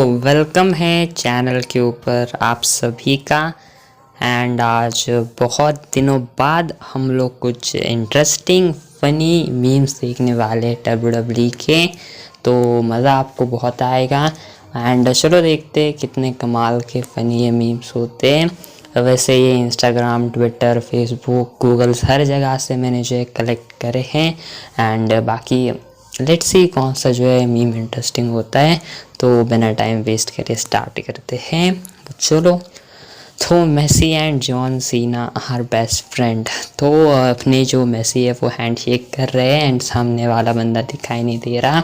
Welcome है channel के ऊपर आप सभी का। एंड आज बहुत दिनों बाद हम लोग कुछ इंटरेस्टिंग फ़नी मीम्स देखने वाले हैं WWE के, तो मज़ा आपको बहुत आएगा। एंड चलो देखते कितने कमाल के फ़नी ये मीम्स होते हैं। वैसे ये इंस्टाग्राम, ट्विटर, फेसबुक, गूगल हर जगह से मैंने जो है कलेक्ट करे हैं। एंड बाकी लेट्स सी कौन सा जो है मीम इंटरेस्टिंग होता है। तो बिना टाइम वेस्ट करे स्टार्ट करते हैं। चलो, तो Messi and John Cena are best friend. तो अपने जो मेसी है वो हैंडशेक कर रहे हैं एंड सामने वाला बंदा दिखाई नहीं दे रहा।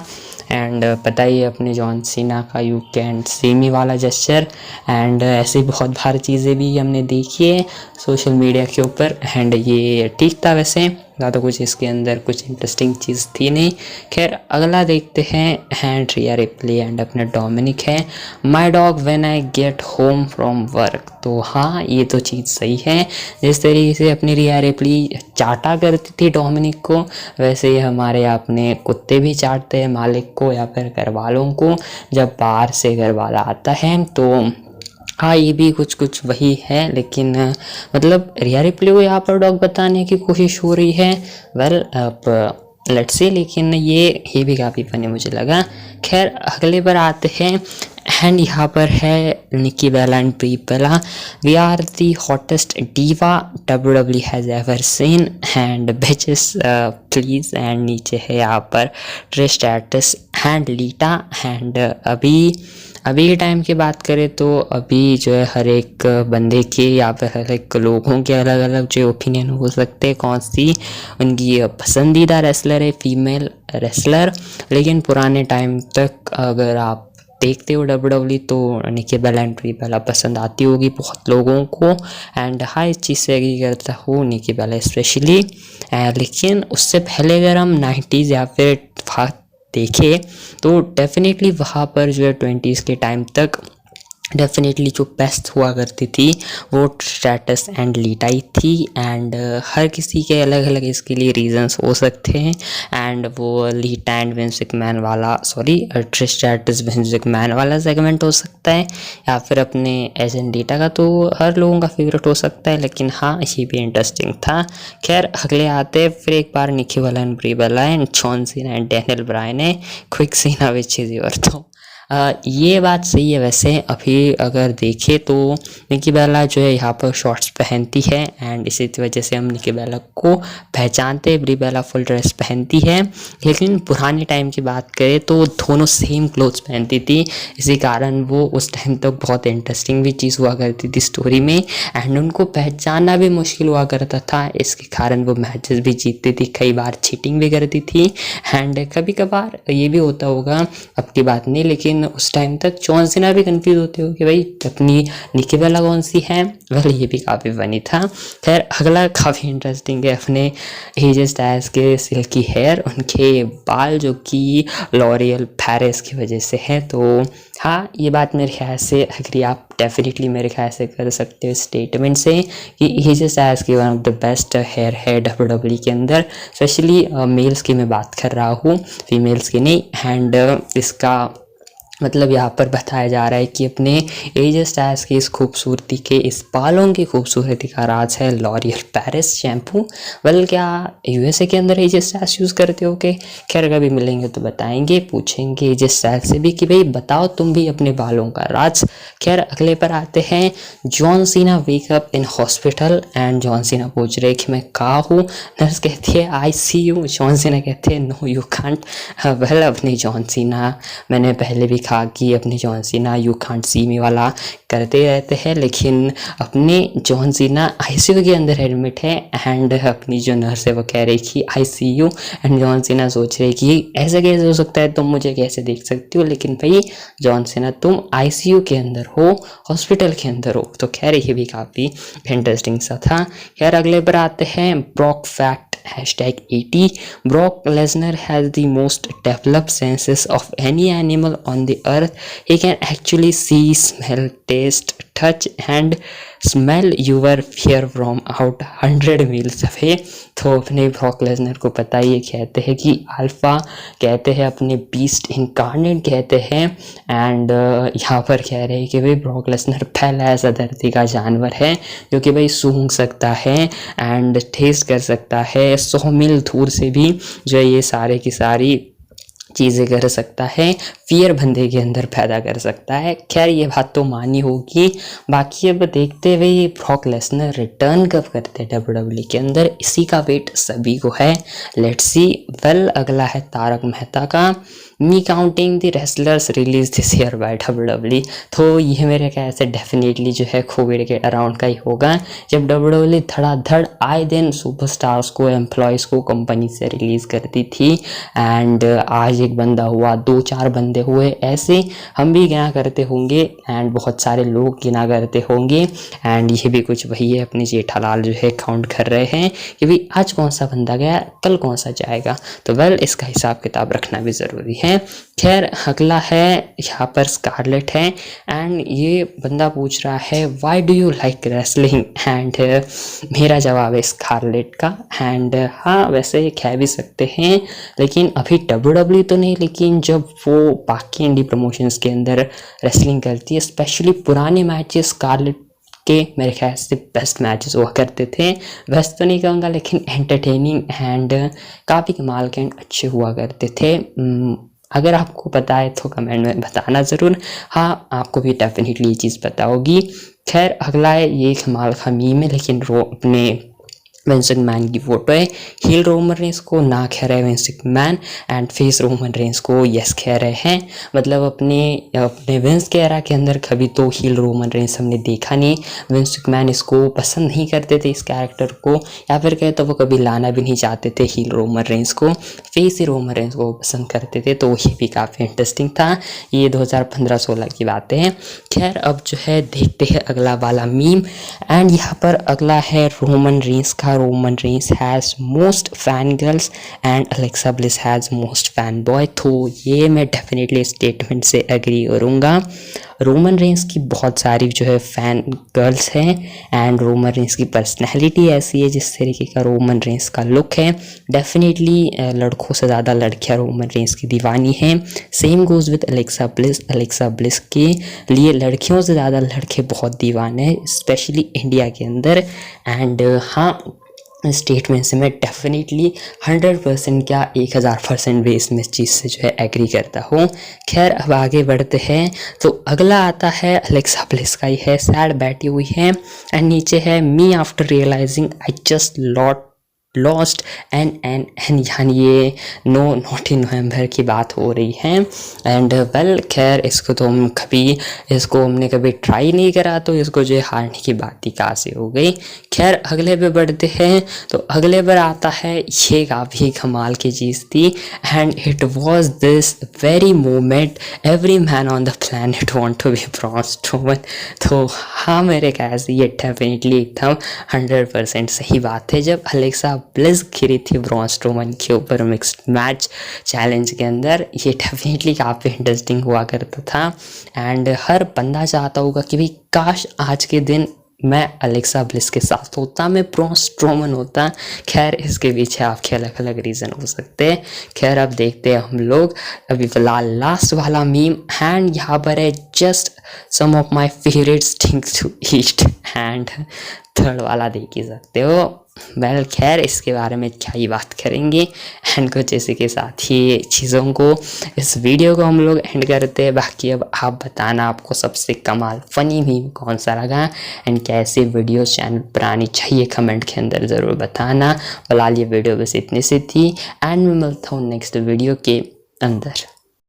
एंड पता ही है अपने जॉन सीना का यू कैन सी मी वाला जेस्चर। एंड ऐसी बहुत बार चीज़ें भी हमने देखी है सोशल मीडिया के ऊपर। एंड ये ठीक था, वैसे ज़्यादा कुछ इसके अंदर कुछ इंटरेस्टिंग चीज़ थी नहीं। खैर अगला देखते हैं। एंड रिया रिप्ली एंड अपना डोमिनिक है, my dog when I get home from work. तो हाँ, ये तो चीज़ सही है। जिस तरीके से अपनी रिया रिप्ली चाटा करती थी डोमिनिक को, वैसे ही हमारे अपने कुत्ते भी चाटते हैं मालिक को या फिर घर वालों को जब बाहर से घर वाला आता है। तो हाँ, ये भी कुछ कुछ वही है, लेकिन मतलब रिया रिप्ली को यहाँ पर डॉग बताने की कोशिश हो रही है। वेल अब लेट्स सी, लेकिन ये भी काफ़ी फनी मुझे लगा। खैर अगले पर आते हैं। एंड यहाँ पर है Nikki Bella and Brie Bella, we are the hottest diva WWE has ever seen and bitches please. And नीचे है यहाँ पर Trish Stratus and Lita. And अभी के टाइम की बात करें तो अभी जो है हर एक बंदे के या फिर हर एक लोगों के अलग अलग जो ओपिनियन हो सकते हैं कौन सी उनकी पसंदीदा रेसलर है, फीमेल रेसलर। लेकिन पुराने टाइम तक अगर आप देखते हो WWE तो निकी बेला एंड ब्री बेला पसंद आती होगी बहुत लोगों को। एंड हाँ, इस चीज़ से एग्री करता हूँ, निकी बेला स्पेशली। लेकिन उससे पहले अगर हम 90s या फिर देखे तो डेफिनेटली वहाँ पर जो है 20s के टाइम तक डेफिनेटली जो बेस्ट हुआ करती थी वो स्ट्रैटस एंड लीटा ही थी। एंड हर किसी के अलग अलग इसके लिए रीजंस हो सकते हैं। एंड वो लीटा एंड विंस मैकमैन वाला ट्रिश स्ट्रैटस विंस मैकमैन वाला सेगमेंट हो सकता है, या फिर अपने एजेंट लीटा का तो हर लोगों का फेवरेट हो सकता है। लेकिन हाँ, ये भी इंटरेस्टिंग था। खैर अगले आते फिर एक बार Nikki Bella and Brie Bella and John Cena and Daniel Bryan है, quick Cena which is your. तो ये बात सही है। वैसे अभी अगर देखें तो निकी बेला जो है यहाँ पर शॉर्ट्स पहनती है एंड इसी वजह से हम निकी बेला को पहचानते हैं। ब्री बेला फुल ड्रेस पहनती है, लेकिन पुराने टाइम की बात करें तो दोनों सेम क्लोथ्स पहनती थी। इसी कारण वो उस टाइम तक बहुत इंटरेस्टिंग भी चीज़ हुआ करती थी स्टोरी में। एंड उनको पहचानना भी मुश्किल हुआ करता था, इसके कारण वो मैचेस भी जीतती थी, कई बार चीटिंग भी करती थी। एंड कभी कभार ये भी होता होगा, अब की बात नहीं, लेकिन उस टाइम तक जॉन सीना भी कंफ्यूज होते हो कि भाई अपनी निकी बेला कौन सी है। वेल ये भी काफ़ी फनी था। खैर अगला काफ़ी इंटरेस्टिंग है, अपने एजे स्टाइल्स के सिल्की हेयर, उनके बाल जो कि लॉरियल पैरिस की वजह से है। तो हाँ, ये बात मेरे ख्याल से अगर आप डेफिनेटली मेरे ख्याल से कर सकते हो स्टेटमेंट से कि एजे स्टाइल्स की one of the best hair है WWE के अंदर। स्पेशली मेल्स की मैं बात कर रहा हूँ, फीमेल्स की नहीं। एंड इसका मतलब यहाँ पर बताया जा रहा है कि अपने एजे स्टाइल्स की इस खूबसूरती के, इस बालों की खूबसूरती का राज है लॉरियल पैरिस शैम्पू। वेल क्या USA के अंदर एजे स्टाइल्स यूज़ करते हो के? खैर कभी मिलेंगे तो बताएंगे, पूछेंगे एजे स्टाइल से भी कि भाई बताओ तुम भी अपने बालों का राज। खैर अगले पर आते हैं। John Cena wake up in hospital and John सीना पूछ रहे कि मैं कहाँ हूँ। नर्स कहती है ICU। जॉन सीना कहते हैं नो यू कांट। वेल अपनी जॉन सीना, मैंने पहले भी कहा कि अपने John Cena you can't see मी वाला करते रहते हैं, लेकिन अपने जॉन सीना ICU के अंदर एडमिट है। एंड अपनी जो नर्स है वो कह रही कि ICU। एंड जॉन सीना सोच रहे कि ऐसे कैसे हो सकता है, तुम मुझे कैसे देख सकती हो। लेकिन भाई जॉन सीना तुम ICU के अंदर हो, हॉस्पिटल के अंदर हो। तो खैर ये भी काफ़ी इंटरेस्टिंग सा था। खैर अगले पर आते हैं। Brock fact #80 Brock Lesnar has the most developed senses of any animal on the earth. He can actually see, smell, taste, touch and smell your fear from out 100 miles away। तो अपने Brock Lesnar को पता ही है, कहते हैं कि alpha कहते हैं, अपने बीस्ट इनकारनेट कहते हैं। एंड यहाँ पर कह रहे हैं कि भाई ब्रॉक लेसनर पहला ऐसा धरती का जानवर है जो कि भाई सूंघ सकता है एंड टेस्ट कर सकता है 100 मील दूर से भी, जो है ये सारे की सारी चीज़ें कर सकता है, फियर बंदे के अंदर पैदा कर सकता है। खैर ये बात तो मानी होगी। बाकी अब देखते हुए ब्रॉक लेसनर रिटर्न कब करते हैं WWE के अंदर, इसी का वेट सभी को है। Let's see. वेल अगला है तारक मेहता का me counting the wrestlers release this year by WWE। तो ये मेरे ख्याल से डेफिनेटली जो है कोविड के अराउंड का ही होगा, जब WWE धड़ाधड़ आए दिन सुपरस्टार्स को, एम्प्लॉयज़ को कंपनी से रिलीज़ करती थी। एंड आज एक बंदा हुआ, 2-4 बंदे हुए, ऐसे हम भी गिना करते होंगे एंड बहुत सारे लोग गिना करते होंगे। एंड ये भी कुछ वही है, अपने जेठालाल जो है काउंट कर रहे हैं कि भाई आज कौन सा बंदा गया, कल कौन सा जाएगा। तो वेल इसका हिसाब किताब रखना भी ज़रूरी है। खैर अगला है यहाँ पर स्कारलेट है एंड ये बंदा पूछ रहा है why do you like wrestling, and मेरा जवाब है स्कारलेट का। एंड हाँ वैसे कह भी सकते हैं, लेकिन अभी WWE तो नहीं, लेकिन जब वो बाकी इंडी प्रमोशंस के अंदर रेसलिंग करती है, स्पेशली पुराने मैचेस स्कारलेट के मेरे ख्याल से बेस्ट मैचेस हुआ करते थे। बेस्ट तो नहीं कहूँगा, लेकिन एंटरटेनिंग एंड काफ़ी कमाल के एंड अच्छे हुआ करते थे। अगर आपको पता है तो कमेंट में बताना ज़रूर। हाँ आपको भी डेफिनेटली ये चीज़ पता होगी। खैर अगला है, ये कमाल का मीम है, लेकिन अपने विंस मैन की फोटो है। हील रोमन रेंस को ना कह रहे हैं Vince man, and face Roman Reigns को यस कह रहे हैं। मतलब अपने विंस के एरा के अंदर कभी तो हील रोमन रेंस हमने देखा नहीं। विंस मैन इसको पसंद नहीं करते थे, इस कैरेक्टर को, या फिर कहे तो वो कभी लाना भी नहीं चाहते थे हील रोमन रेंस को, फेस ही रोमन रेंस को पसंद करते थे। तो ये भी काफ़ी इंटरेस्टिंग था। ये 2015-16 की बातें हैं। खैर अब जो है देखते हैं अगला वाला मीम। एंड यहाँ पर अगला है रोमन रेंस का। Roman Reigns has most fan girls and Alexa bliss has most fan boy. तो ये मैं डेफिनेटली स्टेटमेंट से एग्री करूँगा। रोमन रेंस की बहुत सारी जो है फ़ैन गर्ल्स हैं एंड रोमन रेंस की पर्सनैलिटी ऐसी है, जिस तरीके का रोमन रेंस का लुक है, डेफिनेटली लड़कों से ज़्यादा लड़कियां रोमन रेंस की दीवानी हैं। Same goes with Alexa bliss. Alexa bliss के लिए लड़कियों से ज़्यादा लड़के बहुत दीवाने हैं, स्पेशली इंडिया के अंदर। एंड हाँ स्टेटमेंट से मैं डेफिनेटली 100% क्या 1000% बेस में इस चीज़ से जो है एग्री करता हूँ। खैर अब आगे बढ़ते हैं। तो अगला आता है अलेक्सा ब्लिस का ही है, सैड बैठी हुई है एंड नीचे है me after realizing I just lost an यानी ये नौटी नवंबर की बात हो रही है। एंड वेल खैर इसको तो हमने कभी ट्राई नहीं करा, तो इसको जो हारने की बात ही कहाँ से हो गई। खैर अगले पे बढ़ते हैं। तो अगले पर आता है, ये काफ़ी कमाल की चीज़ थी and it was this very moment every man on the planet want to be Braun Strowman. तो हाँ मेरे ख्याल से ये डेफिनेटली एकदम 100% सही बात है। जब अलेक्सा ब्लिस गिरी थी ब्रॉन स्ट्रोमन के ऊपर मिक्स्ड मैच चैलेंज के अंदर, ये डेफिनेटली काफ़ी इंटरेस्टिंग हुआ करता था। एंड हर बंदा चाहता होगा कि भाई काश आज के दिन मैं अलेक्सा ब्लिस के साथ होता, मैं ब्रॉन स्ट्रोमन होता। खैर इसके पीछे आपके अलग अलग रीज़न हो सकते हैं। खैर अब देखते हैं हम लोग अभी फिलहाल लास्ट वाला मीम। एंड यहाँ पर है just some of my favourite things to eat, and third वाला देख ही सकते हो। वेल खैर इसके बारे में क्या ही बात करेंगे। एंड कुछ इसी के साथ ही चीज़ों को इस वीडियो को हम लोग एंड करते हैं। बाकी अब आप बताना आपको सबसे कमाल फनी मीम कौन सा लगा एंड कैसे वीडियो चैनल पर आनी चाहिए, कमेंट के अंदर ज़रूर बताना। फिलहाल ये वीडियो बस इतनी सी थी एंड मैं मिलता हूँ नेक्स्ट वीडियो के अंदर।